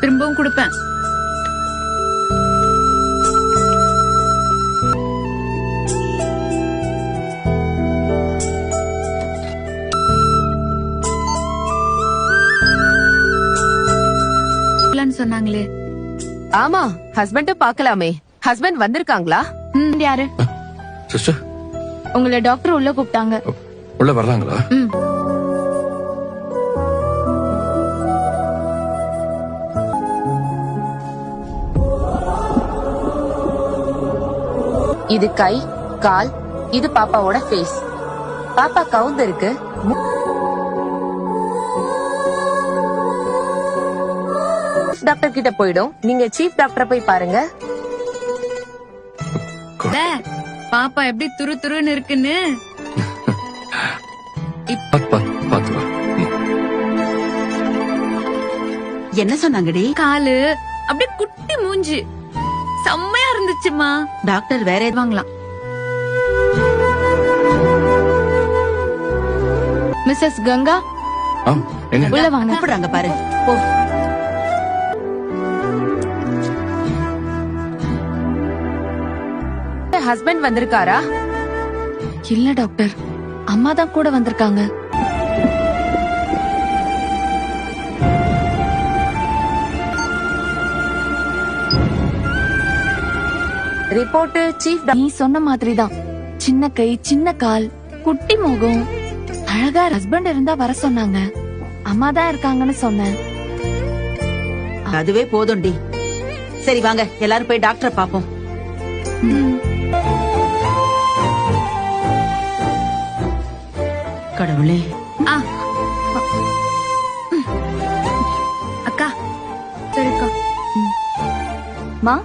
திரும்பவும் கொடுப்பேன். சொன்னாங்களே. ஆமா, ஹஸ்பண்ட பாக்கலாமே. ஹஸ்பண்ட் வந்திருக்காங்களா? யாரு? சிஸ்டர், உங்களை டாக்டர் உள்ள கூப்பிட்டாங்க. உள்ள வர்றாங்களா? இது கை, கால், இது பாப்பாவோட ஃபேஸ். பாப்பா கவுந்து இருக்கு. டாக்டர் கிட்ட போயிடும். நீங்க சீஃப் டாக்டரை போய் பாருங்க. பாப்பா எப்படி துரு துருன்னு இருக்குன்னு. என்ன சொன்னாங்கடி? காலு அப்படியே குட்டி மூஞ்சி செம்மையா இருந்துச்சுமா. டாக்டர் வேற வாங்கலாம். மிஸ்ஸஸ் கங்கா உள்ள வாங்க. கூப்பிடுறாங்க பாரு. போ. ஹஸ்பண்ட் வந்திருக்காரா? இல்ல டாக்டர், அம்மா தான் கூட வந்திருக்காங்க. Report chief. நீ சொன்ன மாதிரி தான். சின்ன கை, சின்ன கால், குட்டி முகம், அழகா ஹஸ்பண்ட் இருந்தா வர சொன்னாங்க. அம்மா தான் இருக்காங்கன்னு சொன்னேன். அதுவே போதும்டி. சரி வாங்க, எல்லாரும் போய் டாக்டரை பாப்போம். கடவுளே. அக்கா சரிக்கா. மா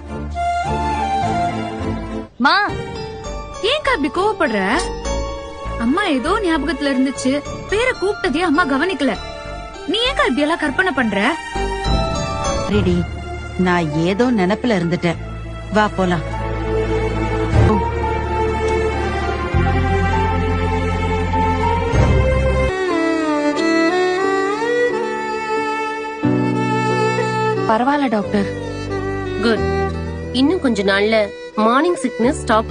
மா ஏன்க்கா அப்படி கோவப்படுற? அம்மா ஏதோ ஞாபகத்துல இருந்துச்சு, பேரை கூப்பிட்டதே அம்மா கவனிக்கல. நீ ஏன்க்கா இப்படி எல்லாம் கற்பனை பண்ற? ரெடி, நான் ஏதோ நினைப்புல இருந்துட்டேன். வா போலாம். பரவாயில்ல டாக்டர். குட். இன்னும் கொஞ்ச நாள்ல மார்னிங் சிக்னஸ் ஸ்டாப்.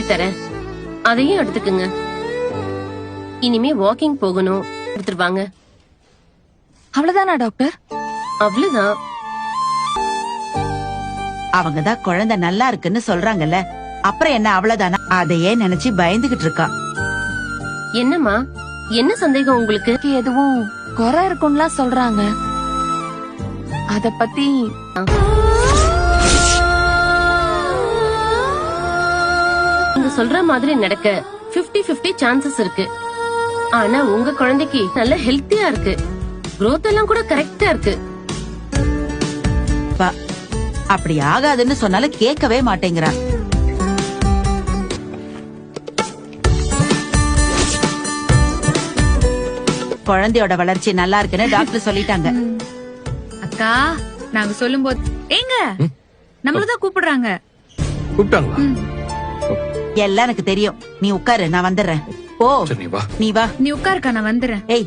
தரேன், அதையும் எடுத்துக்குங்க. இனிமே வாக்கிங் போகணும். எடுத்துருவாங்க. அவ்வளவுதானா டாக்டர்? அவ்வளவுதான். அவங்கதான் குழந்தை நல்லா இருக்குன்னு சொல்றாங்கல்ல, அப்புறம் என்ன அவ்வளவுதானா? அதையே நினைச்சு பயந்துகிட்டு இருக்கா. என்னம்மா, என்ன சந்தேகம் உங்களுக்கு? எதுவும் குறை இருக்கும்லாம் சொல்றாங்க. அத பத்தி நீங்க சொல்ற மாதிரி நடக்க 50-50 சான்சஸ் இருக்கு. ஆனா உங்க குழந்தைக்கு நல்ல ஹெல்த்தியா இருக்கு. growth எல்லாம் கூட கரெக்டா இருக்கு. அப்படி ஆகாதுன்னு சொன்னாலும் கேட்கவே மாட்டேங்கிறா. குழந்தையோட வளர்ச்சி நல்லா இருக்குன்னு டாக்டர் சொல்லிட்டாங்க. அக்கா, நாங்க சொல்லும் போது ஏங்க நம்மளதான் கூப்பிடுறாங்க. எல்லாம் எனக்கு தெரியும். நீ உட்காரு, நான் வந்துடுறேன். ஓ நீ வா. நீ உட்காருக்கா, நான் வந்துடுறேன். ஏய்,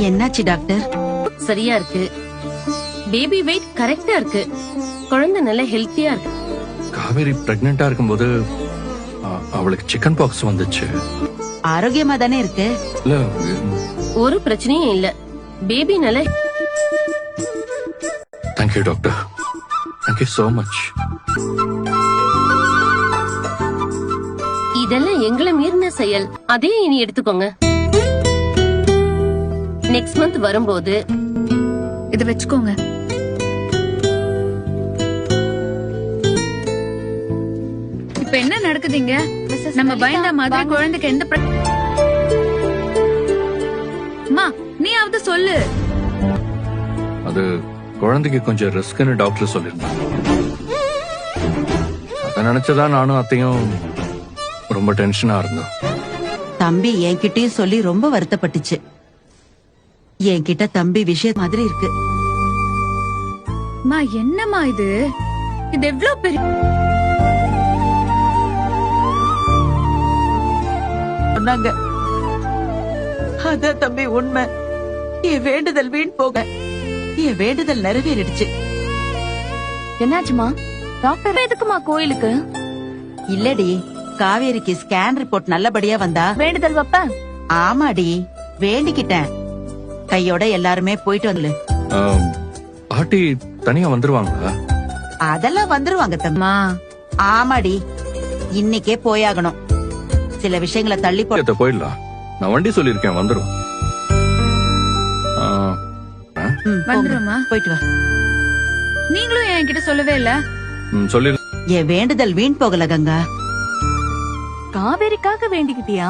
என்னாச்சு டாக்டர்? சரியா இருக்கு. பேபி வெயிட் கரெக்டா இருக்கு. குழந்தை நல்ல ஹெல்த்தியா இருக்கு. காவேரி பிரெக்னெண்டா இருக்கும்போது அவளுக்கு சிக்கன் பாக்ஸ் வந்துச்சு. ஆரோக்கியமா தானே இருக்கு? இல்ல, ஒரு பிரச்சனையும் இல்ல. பேபி நல்ல. Thank you doctor. Thank you so much. இதெல்லாம் எங்களை மீறின செயல். அதே இனி எடுத்துக்கோங்க. நெக்ஸ்ட் மந்த் வரும்போது இத வச்சுக்கோங்க. இப்ப என்ன நடக்குதுங்க? நம்ம பயந்த மாதிரி குழந்தைக்கு எந்த அம்மா நீயாவது சொல்லு. அது குழந்தைக்கு கொஞ்சம் ரிஸ்க்னு டாக்டர் சொல்லிருந்தாங்க. அத நினைச்சதான் நானும் அத்தையும் ரொம்ப டென்ஷனா இருந்தோம். தம்பி என்கிட்டயும் சொல்லி ரொம்ப வருத்தப்பட்டுச்சு. என்கிட்ட தம்பி விஷயம் மாதிரி இருக்கு. என்னம்மா இது? இது எவ்வளவு பெரிய சொன்னாங்க. அதான் தம்பி உண்மை. என் வேண்டுதல் வீண் போக என் வேண்டுதல் நிறைவேறிடுச்சு. என்னாச்சுமா? டாக்டர் எதுக்குமா கோயிலுக்கு? இல்லடி, காவேரிக்கு ஸ்கேன் ரிப்போர்ட் நல்லபடியா வந்தா வேண்டுதல் வப்ப? ஆமாடி, வேண்டிக்கிட்டேன். கையோட எல்லாருமே போயிட்டு வரல. பாட்டி தனியா வந்துருவாங்களா? அதெல்லாம் வந்துருவாங்க தம்மா. ஆமாடி, இன்னைக்கே போயாகணும். சில விஷயங்களை தள்ளி போயிடலாம். நான் வண்டி சொல்லிருக்கேன், வந்துரும். வந்துருமா? போயிட்டு வா. நீங்களும் என்கிட்ட சொல்லவே இல்ல. சொல்லி என் வேண்டுதல் வீண் போகல கங்கா. காவேரிக்காக வேண்டிக்கிட்டியா?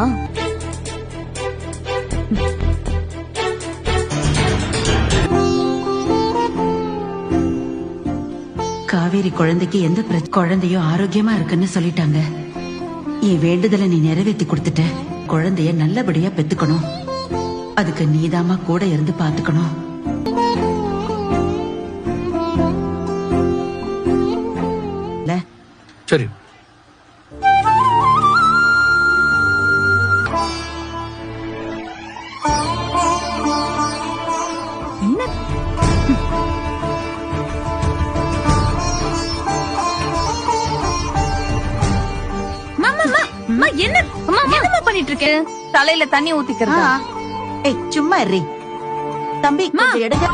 காவேரி குழந்தைக்கு எந்த குழந்தையும் ஆரோக்கியமா இருக்குன்னு சொல்லிட்டாங்க. என் வேண்டுதலை நீ நிறைவேற்றி கொடுத்துட்ட. குழந்தைய நல்லபடியா பெத்துக்கணும். அதுக்கு நீதாமா கூட இருந்து பாத்துக்கணும். சரி. என்னமா பண்ணிட்டு இருக்க? தலையில தண்ணி ஊத்திக்கிறதா? ஏய் சும்மா இரு தம்பி, கொஞ்சம் எடுங்க.